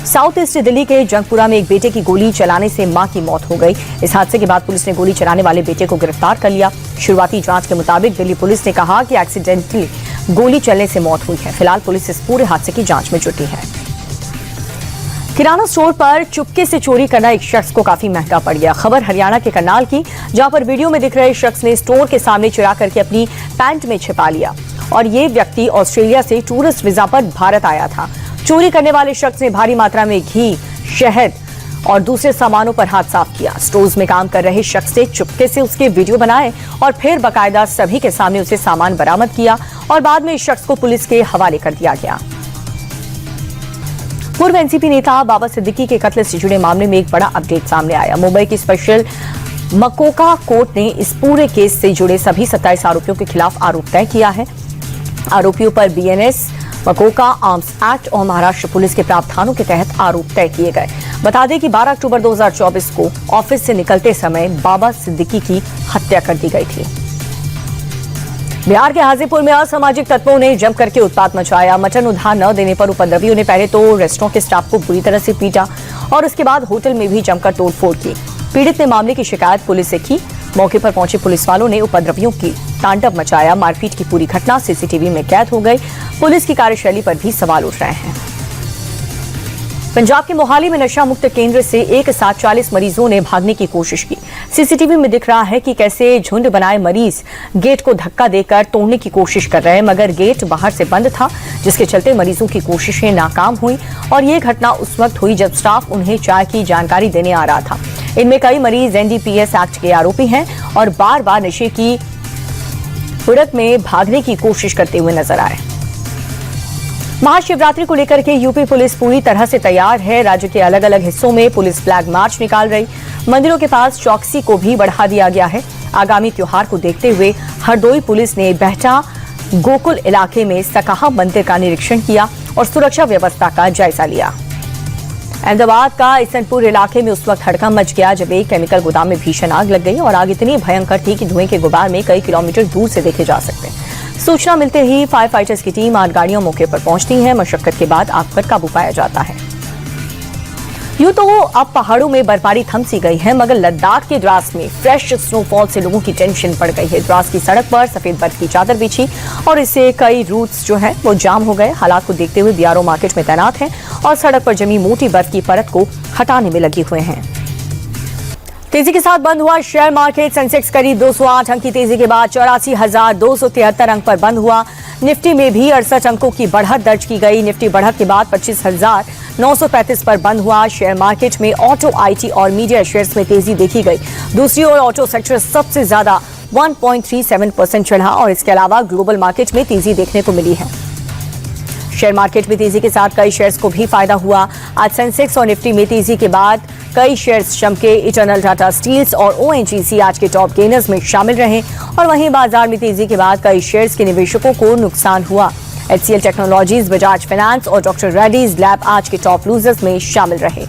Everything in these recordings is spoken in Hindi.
साउथ ईस्ट दिल्ली के जंगपुरा में एक बेटे की गोली चलाने से मां की मौत हो गई। इस हादसे के बाद पुलिस ने गोली चलाने वाले बेटे को गिरफ्तार कर लिया। शुरुआती जांच के मुताबिक दिल्ली पुलिस ने कहा कि एक्सीडेंटली गोली चलने से मौत हुई है। फिलहाल पुलिस इस पूरे हादसे की जांच में जुटी है। किराना स्टोर पर चुपके से चोरी करना एक शख्स को काफी महंगा पड़ गया। खबर हरियाणा के करनाल की, जहां पर वीडियो में दिख रहे शख्स ने स्टोर के सामने चुरा करके अपनी पैंट में छिपा लिया और ये व्यक्ति ऑस्ट्रेलिया से टूरिस्ट वीजा पर भारत आया था। चोरी करने वाले शख्स ने भारी मात्रा में घी, शहद और दूसरे सामानों पर हाथ साफ किया। स्टोर्स में काम कर रहे शख्स ने चुपके से उसके वीडियो बनाए और फिर बाकायदा सभी के सामने उसे सामान बरामद किया और बाद में इस शख्स को पुलिस के हवाले कर दिया गया। पूर्व एनसीपी नेता बाबा सिद्दीकी के कत्ल से जुड़े मामले में एक बड़ा अपडेट सामने आया। मुंबई की स्पेशल मकोका कोर्ट ने इस पूरे केस से जुड़े सभी 27 आरोपियों के खिलाफ आरोप तय किया है। आरोपियों पर बीएनएस, मकोका आर्म्स एक्ट और महाराष्ट्र पुलिस के प्रावधानों के तहत आरोप तय किए गए। बता दें कि 12 अक्टूबर 2024 को ऑफिस से निकलते समय बाबा सिद्दीकी की हत्या कर दी गई थी। बिहार के हाजीपुर में असामाजिक तत्वों ने जम करके उत्पात मचाया। मटन उधार न देने पर उपद्रवियों ने पहले तो रेस्टोरेंट के स्टाफ को बुरी तरह से पीटा और उसके बाद होटल में भी जमकर तोड़फोड़ की। पीड़ित ने मामले की शिकायत पुलिस से की। मौके पर पहुंचे पुलिस वालों ने उपद्रवियों की तांडव मचाया। मारपीट की पूरी घटना सीसीटीवी में कैद हो गई। पुलिस की कार्यशैली पर भी सवाल उठ रहे हैं। पंजाब के मोहाली में नशा मुक्त केंद्र से एक साथ 40 मरीजों ने भागने की कोशिश की। सीसीटीवी में दिख रहा है कि कैसे झुंड बनाए मरीज गेट को धक्का देकर तोड़ने की कोशिश कर रहे हैं, मगर गेट बाहर से बंद था, जिसके चलते मरीजों की कोशिशें नाकाम हुई। और ये घटना उस वक्त हुई जब स्टाफ उन्हें चाय की जानकारी देने आ रहा था। इनमें कई मरीज एनडीपीएस एक्ट के आरोपी हैं और बार बार नशे की उड़क में भागने की कोशिश करते हुए नजर आए। महाशिवरात्रि को लेकर के यूपी पुलिस पूरी तरह से तैयार है। राज्य के अलग अलग हिस्सों में पुलिस फ्लैग मार्च निकाल रही। मंदिरों के पास चौकसी को भी बढ़ा दिया गया है। आगामी त्योहार को देखते हुए हरदोई पुलिस ने बेहटा गोकुल इलाके में सकाहा मंदिर का निरीक्षण किया और सुरक्षा व्यवस्था का जायजा लिया। अहमदाबाद का इसनपुर इलाके में उस वक्त हड़कंप मच गया जब एक केमिकल गोदाम में भीषण आग लग गई और आग इतनी भयंकर थी कि धुएं के गुबार में कई किलोमीटर दूर से देखे जा सकते हैं। सूचना मिलते ही फायर फाइटर्स की टीम 8 गाड़ियों मौके पर पहुंचती है। मशक्कत के बाद आग पर काबू पाया जाता है। यूं तो अब पहाड़ों में बर्फबारी थम सी गई है, मगर लद्दाख के द्रास में फ्रेश स्नोफॉल से लोगों की टेंशन बढ़ गई है। द्रास की सड़क पर सफेद बर्फ की चादर बिछी और इससे कई रूट्स जो है वो जाम हो गए। हालात को देखते हुए बीआरओ मार्केट में तैनात हैं और सड़क पर जमी मोटी बर्फ की परत को हटाने में लगे हुए हैं। तेजी के साथ बंद हुआ शेयर मार्केट। सेंसेक्स करीब 208 अंक की तेजी के बाद 84,273 अंक पर बंद हुआ। निफ्टी में भी 68 अंकों की बढ़त दर्ज की गई। निफ्टी बढ़त के बाद 25,935 पर बंद हुआ। शेयर मार्केट में ऑटो, आईटी और मीडिया शेयर्स में तेजी देखी गई। दूसरी ओर ऑटो सेक्टर सबसे ज्यादा 1.37% चढ़ा और इसके अलावा ग्लोबल मार्केट में तेजी देखने को मिली है। शेयर मार्केट में तेजी के साथ कई शेयर्स को भी फायदा हुआ। आज सेंसेक्स और निफ्टी में तेजी के बाद कई शेयर्स चमके। इटर्नल, टाटा स्टील्स और ओएनजीसी आज के टॉप गेनर्स में शामिल रहे और वहीं बाजार में तेजी के बाद कई शेयर्स के निवेशकों को नुकसान हुआ। एचसीएल टेक्नोलॉजीज, बजाज फाइनेंस और डॉक्टर रेड्डीज लैब आज के टॉप लूजर्स में शामिल रहे।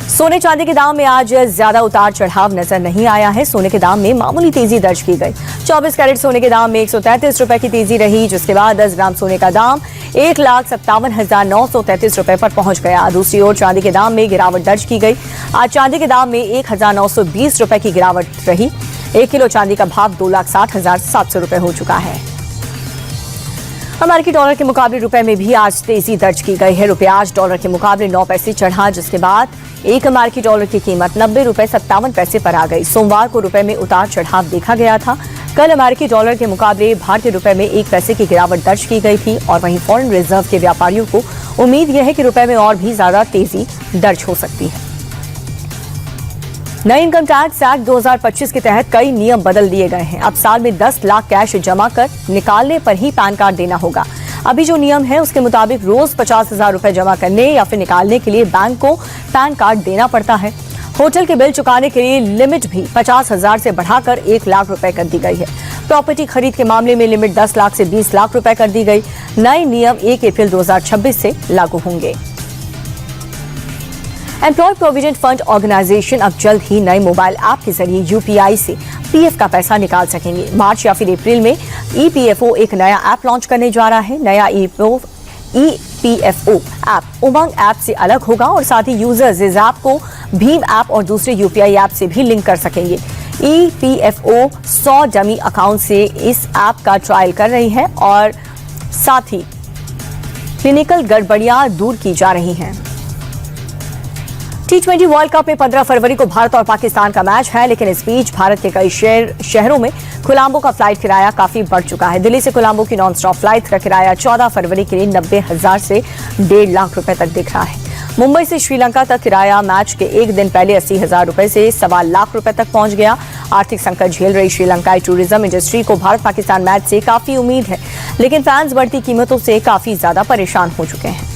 सोने चांदी के दाम में आज ज्यादा उतार चढ़ाव नजर नहीं आया है। सोने के दाम में मामूली तेजी दर्ज की गई। 24 कैरेट सोने के दाम में 133 रुपए की तेजी रही, जिसके बाद 10 ग्राम सोने का दाम 1,57,933 रुपए पर पहुंच गया। दूसरी ओर चांदी के दाम में गिरावट दर्ज की गई। आज चांदी के दाम में 1,920 रुपए की गिरावट रही। 1 किलो चांदी का भाव 2,60,700 रुपए हो चुका है। अमेरिकी डॉलर के मुकाबले रुपए में भी आज तेजी दर्ज की गई है। रुपया आज डॉलर के मुकाबले 9 पैसे चढ़ा, जिसके बाद एक अमेरिकी डॉलर की कीमत 90 रुपए 57 पैसे पर आ गई। सोमवार को रुपए में उतार चढ़ाव देखा गया था। कल अमेरिकी डॉलर के मुकाबले भारतीय रुपए में 1 पैसे की गिरावट दर्ज की गई थी और वहीं फॉरेन रिजर्व के व्यापारियों को उम्मीद यह है कि रुपए में और भी ज्यादा तेजी दर्ज हो सकती है। नए इनकम टैक्स एक्ट 2025 के तहत कई नियम बदल दिए गए हैं। अब साल में 10 लाख कैश जमा कर निकालने पर ही पैन कार्ड देना होगा। अभी जो नियम है उसके मुताबिक रोज 50,000 रुपए जमा करने या फिर निकालने के लिए बैंक को पैन कार्ड देना पड़ता है। होटल के बिल चुकाने के लिए लिमिट भी 50,000 से बढ़ाकर 1 लाख रुपए कर दी गई है। प्रॉपर्टी खरीद के मामले में लिमिट 10 लाख से 20 लाख रुपए कर दी गई। नए नियम 1 अप्रैल 2026 से लागू होंगे। एम्प्लॉय प्रोविडेंट फंड ऑर्गेनाइजेशन अब जल्द ही नए मोबाइल ऐप के जरिए यूपीआई से पीएफ का पैसा निकाल सकेंगे। मार्च या फिर अप्रैल में ईपीएफओ एक नया ऐप लॉन्च करने जा रहा है। नया ईपीएफओ EPFO ऐप उमंग ऐप से अलग होगा और साथ ही यूजर्स इस ऐप को भीम ऐप और दूसरे UPI ऐप से भी लिंक कर सकेंगे। EPFO 100 डमी अकाउंट से इस ऐप का ट्रायल कर रही है और साथ ही क्लिनिकल गड़बड़ियां दूर की जा रही हैं। T20 वर्ल्ड कप में 15 फरवरी को भारत और पाकिस्तान का मैच है, लेकिन इस बीच भारत के कई शहरों में कोलंबो का फ्लाइट किराया काफी बढ़ चुका है। दिल्ली से कोलंबो की नॉन स्टॉप फ्लाइट का किराया 14 फरवरी के लिए 90,000 से 1.5 लाख रुपए तक दिख रहा है। मुंबई से श्रीलंका तक किराया मैच के एक दिन पहले 80,000 रुपए से 1.25 लाख रुपए तक पहुंच गया। आर्थिक संकट झेल रही श्रीलंकाई टूरिज्म इंडस्ट्री को भारत पाकिस्तान मैच से काफी उम्मीद है, लेकिन फैंस बढ़ती कीमतों से काफी ज्यादा परेशान हो चुके हैं।